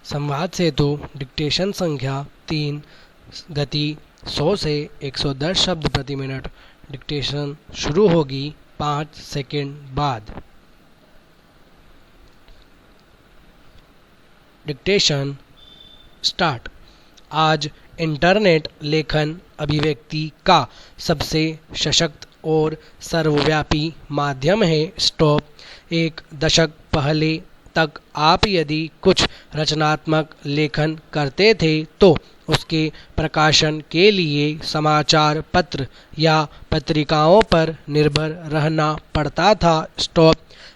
संवाद सेतु डिक्टेशन संख्या 3, गति 100 से 110 शब्द प्रति मिनट। डिक्टेशन शुरू होगी 5 सेकंड बाद। Dictation start. आज इंटरनेट लेखन अभिव्यक्ति का सबसे सशक्त और सर्वव्यापी माध्यम है। स्टॉप। एक दशक पहले तक आप यदि कुछ रचनात्मक लेखन करते थे तो उसके प्रकाशन के लिए समाचार पत्र या पत्रिकाओं पर निर्भर रहना पड़ता था। स्टॉप।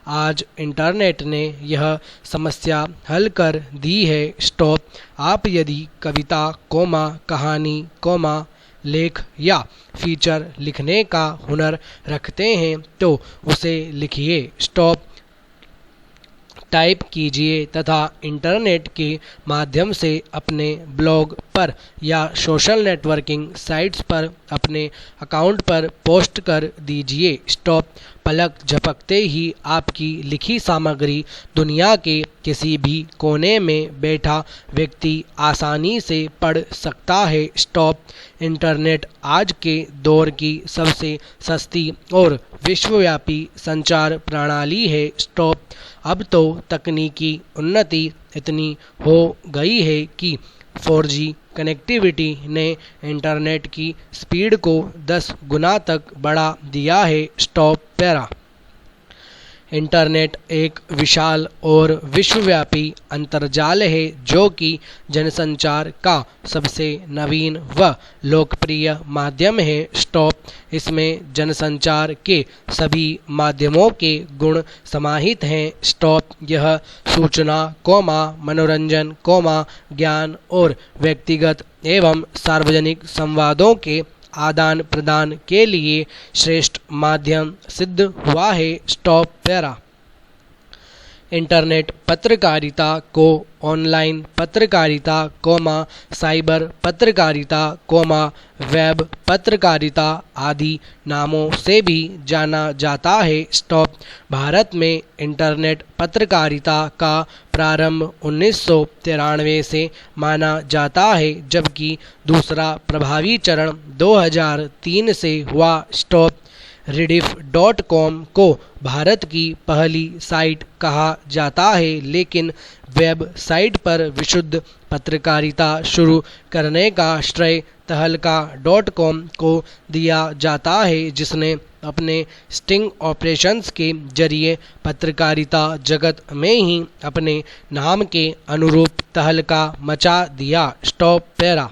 आज इंटरनेट ने यह समस्या हल कर दी है। स्टॉप। आप यदि कविता, कहानी, लेख या फीचर लिखने का हुनर रखते हैं तो उसे लिखिए। स्टॉप। टाइप कीजिए तथा इंटरनेट के माध्यम से अपने ब्लॉग पर या सोशल नेटवर्किंग साइट्स पर अपने अकाउंट पर पोस्ट कर दीजिए। स्टॉप। पलक झपकते ही आपकी लिखी सामग्री दुनिया के किसी भी कोने में बैठा व्यक्ति आसानी से पढ़ सकता है। स्टॉप। इंटरनेट आज के दौर की सबसे सस्ती और विश्वव्यापी संचार प्रणाली है। स्टॉप। अब तो तकनीकी उन्नति इतनी हो गई है कि 4G कनेक्टिविटी ने इंटरनेट की स्पीड को 10 गुना तक बढ़ा दिया है। Stop para. इंटरनेट एक विशाल और विश्वव्यापी अंतर्जाल है जो कि जनसंचार का सबसे नवीन व लोकप्रिय माध्यम है। स्टॉप। इसमें जनसंचार के सभी माध्यमों के गुण समाहित हैं। स्टॉप। यह सूचना, मनोरंजन, ज्ञान और व्यक्तिगत एवं सार्वजनिक संवादों के आदान प्रदान के लिए श्रेष्ठ माध्यम सिद्ध हुआ है। Stop para. इंटरनेट पत्रकारिता को ऑनलाइन पत्रकारिता, साइबर पत्रकारिता, वेब पत्रकारिता आदि नामों से भी जाना जाता है। स्टॉप। भारत में इंटरनेट पत्रकारिता का प्रारंभ 1993 से माना जाता है जबकि दूसरा प्रभावी चरण 2003 से हुआ। स्टॉप। rediff.com को भारत की पहली साइट कहा जाता है लेकिन वेब साइट पर विशुद्ध पत्रकारिता शुरू करने का श्रेय तहलका.com को दिया जाता है जिसने अपने स्टिंग ऑपरेशंस के जरिए पत्रकारिता जगत में ही अपने नाम के अनुरूप तहलका मचा दिया। Stop para.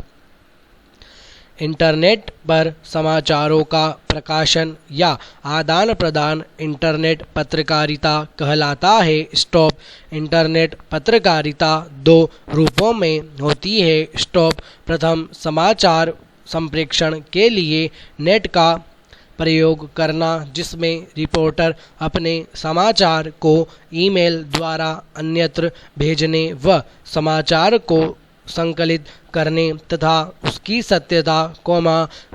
इंटरनेट पर समाचारों का प्रकाशन या आदान प्रदान इंटरनेट पत्रकारिता कहलाता है। स्टॉप। इंटरनेट पत्रकारिता 2 रूपों में होती है। स्टॉप। प्रथम, समाचार संप्रेषण के लिए नेट का प्रयोग करना जिसमें रिपोर्टर अपने समाचार को ईमेल द्वारा अन्यत्र भेजने व समाचार को संकलित करने तथा उसकी सत्यता,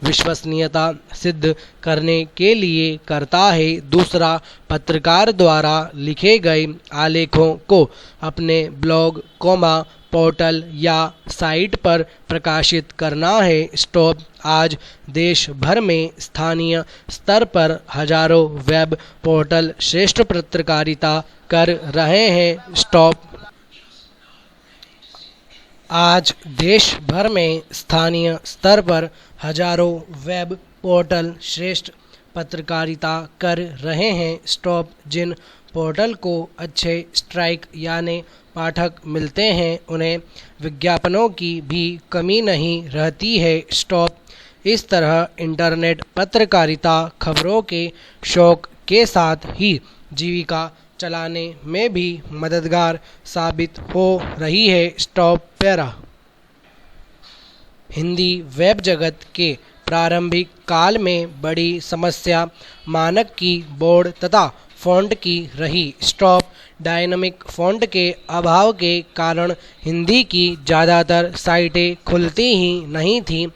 विश्वसनीयता सिद्ध करने के लिए करता है। दूसरा, पत्रकार द्वारा लिखे गए आलेखों को अपने ब्लॉग, पोर्टल या साइट पर प्रकाशित करना है। स्टॉप। आज देश भर में स्थानीय स्तर पर हजारों वेब पोर्टल श्रेष्ठ पत्रकारिता कर रहे हैं। स्टॉप। आज देश भर में स्थानीय स्तर पर हजारों वेब पोर्टल श्रेष्ठ पत्रकारिता कर रहे हैं। स्टॉप। जिन पोर्टल को अच्छे स्ट्राइक यानी पाठक मिलते हैं उन्हें विज्ञापनों की भी कमी नहीं रहती है। स्टॉप। इस तरह इंटरनेट पत्रकारिता खबरों के शौक के साथ ही जीविका चलाने में भी मददगार साबित हो रही है। Stop para. हिंदी वेब जगत के प्रारंभिक काल में बड़ी समस्या मानक की बोर्ड तथा फ़ॉन्ट की रही। स्टॉप। डायनामिक फ़ॉन्ट के अभाव के कारण हिंदी की ज़्यादातर साइटें खुलती ही नहीं थीं,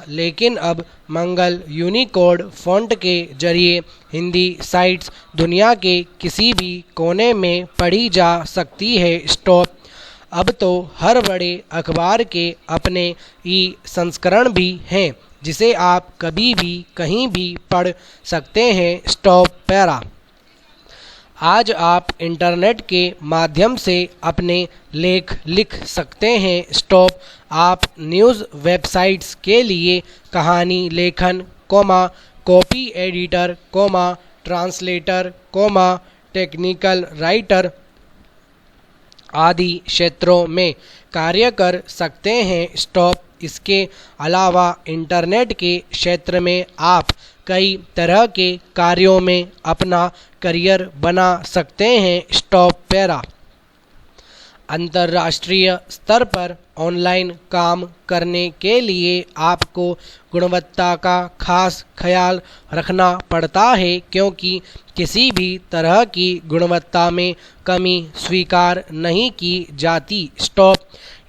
लेकिन अब मंगल यूनिकोड फ़ॉन्ट के जरिए हिंदी साइट्स दुनिया के किसी भी कोने में पढ़ी जा सकती है। स्टॉप। अब तो हर बड़े अखबार के अपने ई संस्करण भी हैं जिसे आप कभी भी कहीं भी पढ़ सकते हैं। Stop para. आज आप इंटरनेट के माध्यम से अपने लेख लिख सकते हैं। स्टॉप। आप न्यूज़ वेबसाइट्स के लिए कहानी लेखन, copy editor, translator, technical writer आदि क्षेत्रों में कार्य कर सकते हैं। स्टॉप। इसके अलावा इंटरनेट के क्षेत्र में आप कई तरह के कार्यों में अपना करियर बना सकते हैं। Stop para. अंतर्राष्ट्रीय स्तर पर ऑनलाइन काम करने के लिए आपको गुणवत्ता का खास ख्याल रखना पड़ता है, क्योंकि किसी भी तरह की गुणवत्ता में कमी स्वीकार नहीं की जाती। स्टॉप।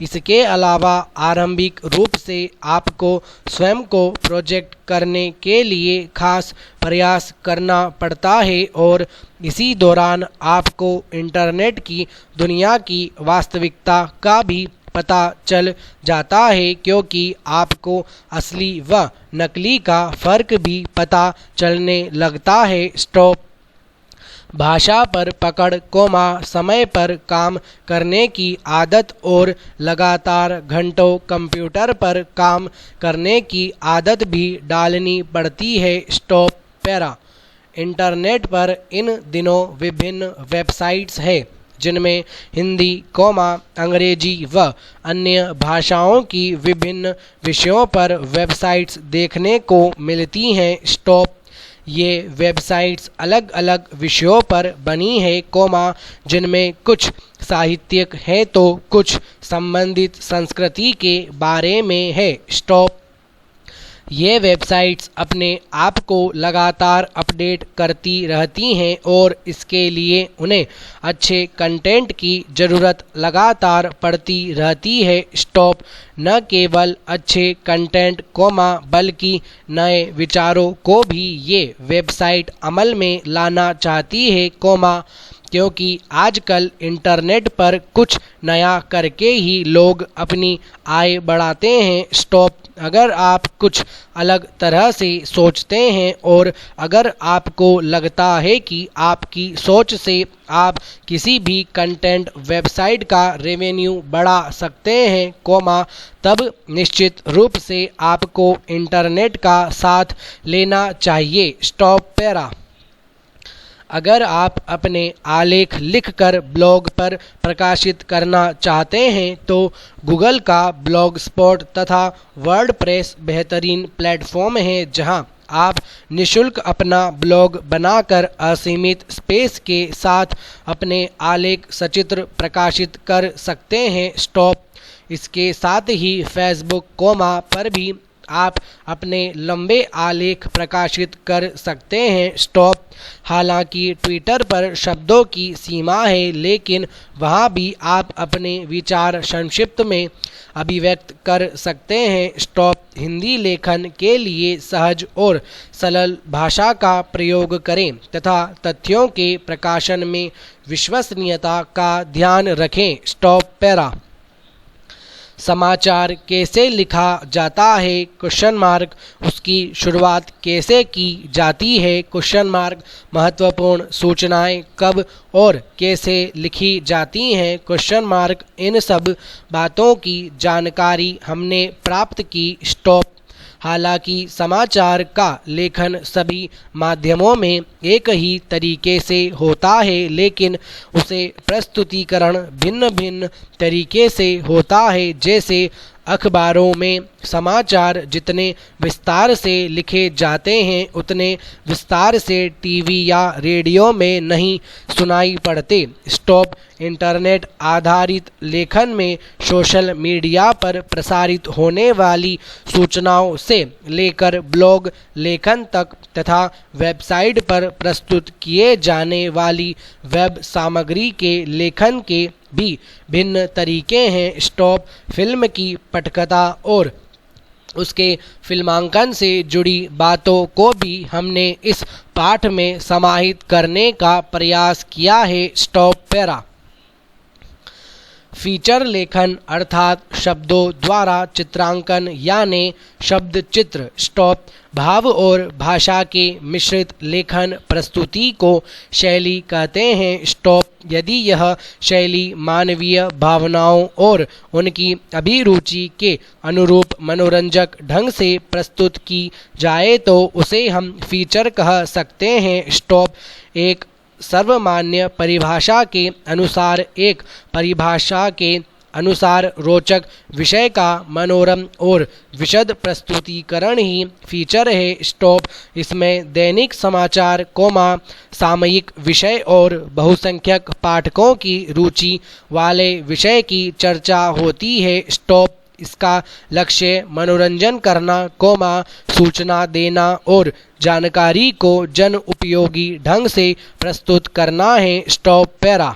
इसके अलावा आरंभिक रूप से आपको स्वयं को प्रोजेक्ट करने के लिए खास प्रयास करना पड़ता है और इसी दौरान आपको इंटरनेट की दुनिया की वास्तविकता का भी पता चल जाता है, क्योंकि आपको असली व नकली का फर्क भी पता चलने लगता है। स्टॉप। भाषा पर पकड़, समय पर काम करने की आदत और लगातार घंटों कंप्यूटर पर काम करने की आदत भी डालनी पड़ती है। Stop para. इंटरनेट पर इन दिनों विभिन्न वेबसाइट्स हैं जिनमें हिंदी, अंग्रेजी व अन्य भाषाओं की विभिन्न विषयों पर वेबसाइट्स देखने को मिलती हैं। स्टॉप। ये वेबसाइट्स अलग अलग विषयों पर बनी है, जिनमें कुछ साहित्यिक है तो कुछ संबंधित संस्कृति के बारे में है। स्टॉप। ये वेबसाइट्स अपने आप को लगातार अपडेट करती रहती हैं और इसके लिए उन्हें अच्छे कंटेंट की ज़रूरत लगातार पड़ती रहती है। स्टॉप। न केवल अच्छे कंटेंट, बल्कि नए विचारों को भी ये वेबसाइट अमल में लाना चाहती है, क्योंकि आजकल इंटरनेट पर कुछ नया करके ही लोग अपनी आय बढ़ाते हैं। स्टॉप। अगर आप कुछ अलग तरह से सोचते हैं और अगर आपको लगता है कि आपकी सोच से आप किसी भी कंटेंट वेबसाइट का रेवेन्यू बढ़ा सकते हैं, तब निश्चित रूप से आपको इंटरनेट का साथ लेना चाहिए। Stop para. अगर आप अपने आलेख लिखकर ब्लॉग पर प्रकाशित करना चाहते हैं तो गूगल का ब्लॉग स्पॉट तथा वर्डप्रेस बेहतरीन प्लेटफॉर्म है, जहां आप निशुल्क अपना ब्लॉग बनाकर असीमित स्पेस के साथ अपने आलेख सचित्र प्रकाशित कर सकते हैं। स्टॉप। इसके साथ ही फेसबुक, पर भी आप अपने लंबे आलेख प्रकाशित कर सकते हैं। स्टॉप। हालांकि ट्विटर पर शब्दों की सीमा है, लेकिन वहां भी आप अपने विचार संक्षिप्त में अभिव्यक्त कर सकते हैं। स्टॉप। हिंदी लेखन के लिए सहज और सरल भाषा का प्रयोग करें तथा तथ्यों के प्रकाशन में विश्वसनीयता का ध्यान रखें। Stop para. समाचार कैसे लिखा जाता है? उसकी शुरुआत कैसे की जाती है? महत्वपूर्ण सूचनाएं कब और कैसे लिखी जाती हैं? इन सब बातों की जानकारी हमने प्राप्त की। स्टॉप। हालांकि समाचार का लेखन सभी माध्यमों में एक ही तरीके से होता है, लेकिन उसे प्रस्तुतिकरण भिन्न भिन्न तरीके से होता है। जैसे अखबारों में समाचार जितने विस्तार से लिखे जाते हैं उतने विस्तार से टीवी या रेडियो में नहीं सुनाई पड़ते। स्टॉप। इंटरनेट आधारित लेखन में सोशल मीडिया पर प्रसारित होने वाली सूचनाओं से लेकर ब्लॉग लेखन तक तथा वेबसाइट पर प्रस्तुत किए जाने वाली वेब सामग्री के लेखन के भी भिन्न तरीके हैं। स्टॉप। फिल्म की पटकथा और उसके फिल्मांकन से जुड़ी बातों को भी हमने इस पाठ में समाहित करने का प्रयास किया है। Stop para. फीचर लेखन अर्थात शब्दों द्वारा चित्रांकन यानी शब्द चित्र स्टॉप भाव और भाषा के मिश्रित लेखन प्रस्तुति को शैली कहते हैं स्टॉप। यदि यह शैली मानवीय भावनाओं और उनकी अभिरुचि के अनुरूप मनोरंजक ढंग से प्रस्तुत की जाए तो उसे हम फीचर कह सकते हैं स्टॉप। एक सर्वमान्य परिभाषा के अनुसार एक परिभाषा के अनुसार रोचक विषय का मनोरम और विशद प्रस्तुतिकरण ही फीचर है स्टॉप। इसमें दैनिक समाचार सामयिक विषय और बहुसंख्यक पाठकों की रुचि वाले विषय की चर्चा होती है स्टॉप। इसका लक्ष्य मनोरंजन करना सूचना देना और जानकारी को जन उपयोगी ढंग से प्रस्तुत करना है स्टॉप पैरा।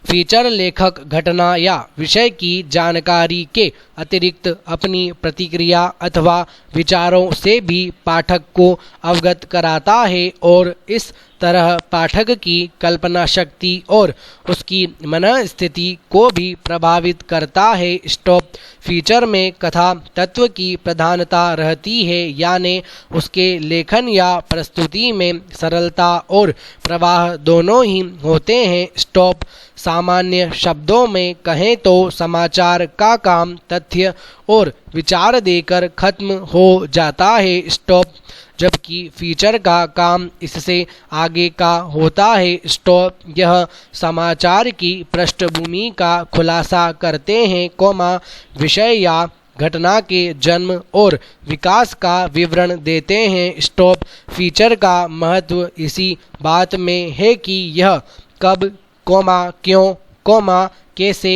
फीचर लेखक घटना या विषय की जानकारी के अतिरिक्त अपनी प्रतिक्रिया अथवा विचारों से भी पाठक को अवगत कराता है और इस तरह पाठक की कल्पना शक्ति और उसकी मनःस्थिति को भी प्रभावित करता है स्टॉप। फीचर में कथा तत्व की प्रधानता रहती है यानी उसके लेखन या प्रस्तुति में सरलता और प्रवाह दोनों ही होते हैं स्टॉप। सामान्य शब्दों में कहें तो समाचार का काम तथ्य और विचार देकर खत्म हो जाता है स्टॉप, जबकि फीचर का काम इससे आगे का होता है स्टॉप। यह समाचार की पृष्ठभूमि का खुलासा करते हैं विषय या घटना के जन्म और विकास का विवरण देते हैं स्टॉप। फीचर का महत्व इसी बात में है कि यह कब क्यों कैसे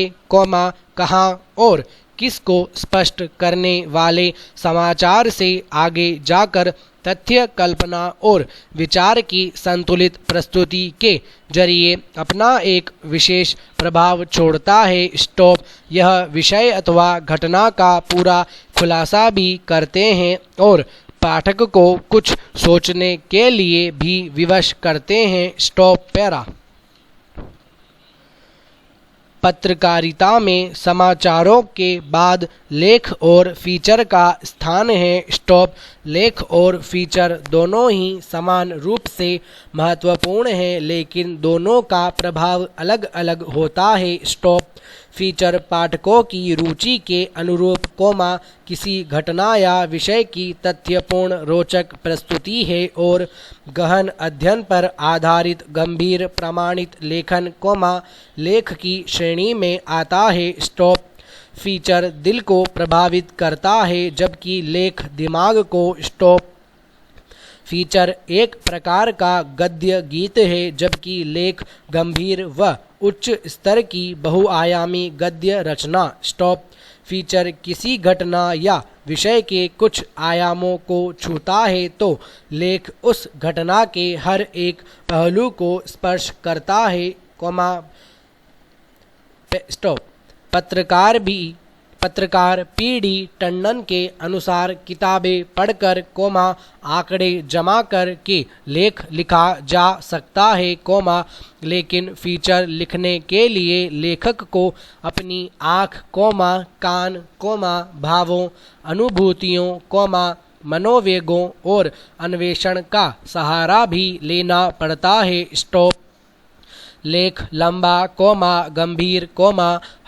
कहाँ और किसको स्पष्ट करने वाले समाचार से आगे जाकर तथ्य कल्पना और विचार की संतुलित प्रस्तुति के जरिए अपना एक विशेष प्रभाव छोड़ता है स्टॉप। यह विषय अथवा घटना का पूरा खुलासा भी करते हैं और पाठक को कुछ सोचने के लिए भी विवश करते हैं स्टॉप पैरा। पत्रकारिता में समाचारों के बाद लेख और फीचर का स्थान है स्टॉप। लेख और फीचर दोनों ही समान रूप से महत्वपूर्ण हैं लेकिन दोनों का प्रभाव अलग अलग होता है स्टॉप। फीचर पाठकों की रुचि के अनुरूप किसी घटना या विषय की तथ्यपूर्ण रोचक प्रस्तुति है और गहन अध्ययन पर आधारित गंभीर प्रमाणित लेखन लेख की श्रेणी में आता है स्टॉप। फीचर दिल को प्रभावित करता है जबकि लेख दिमाग को स्टॉप। फीचर एक प्रकार का गद्य गीत है जबकि लेख गंभीर व उच्च स्तर की बहुआयामी गद्य रचना स्टॉप। फीचर किसी घटना या विषय के कुछ आयामों को छूता है तो लेख उस घटना के हर एक पहलू को स्पर्श करता है स्टॉप। पत्रकार पी.डी. टंडन के अनुसार किताबें पढ़कर आंकड़े जमा कर के लेख लिखा जा सकता है लेकिन फीचर लिखने के लिए लेखक को अपनी आँख कान भावों अनुभूतियों मनोवेगों और अन्वेषण का सहारा भी लेना पड़ता है स्टॉप। लेख लंबा गंभीर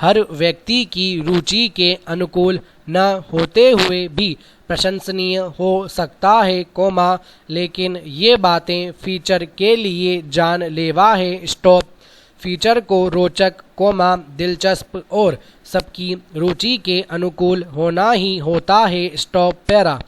हर व्यक्ति की रुचि के अनुकूल न होते हुए भी प्रशंसनीय हो सकता है लेकिन ये बातें फीचर के लिए जानलेवा है स्टॉप। फीचर को रोचक दिलचस्प और सबकी रुचि के अनुकूल होना ही होता है स्टॉप पैरा।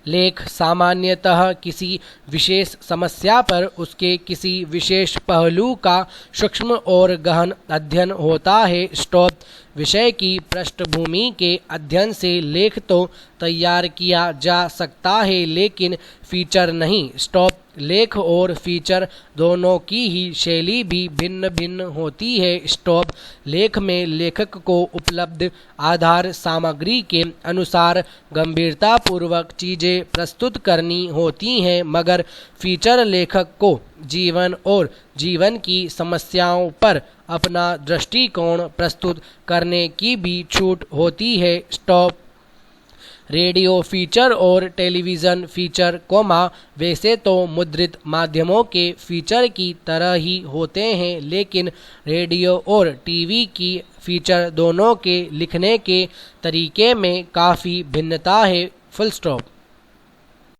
लेख सामान्यतः किसी विशेष समस्या पर उसके किसी विशेष पहलू का सूक्ष्म और गहन अध्ययन होता है स्टॉप। विषय की पृष्ठभूमि के अध्ययन से लेख तो तैयार किया जा सकता है लेकिन फीचर नहीं स्टॉप। लेख और फीचर दोनों की ही शैली भी भिन्न भिन्न होती है स्टॉप। लेख में लेखक को उपलब्ध आधार सामग्री के अनुसार गंभीरतापूर्वक चीज़ें प्रस्तुत करनी होती हैं मगर फीचर लेखक को जीवन और जीवन की समस्याओं पर अपना दृष्टिकोण प्रस्तुत करने की भी छूट होती है। स्टॉप। रेडियो फीचर और टेलीविज़न फीचर वैसे तो मुद्रित माध्यमों के फीचर की तरह ही होते हैं, लेकिन रेडियो और टीवी की फीचर दोनों के लिखने के तरीके में काफ़ी भिन्नता है। Full stop.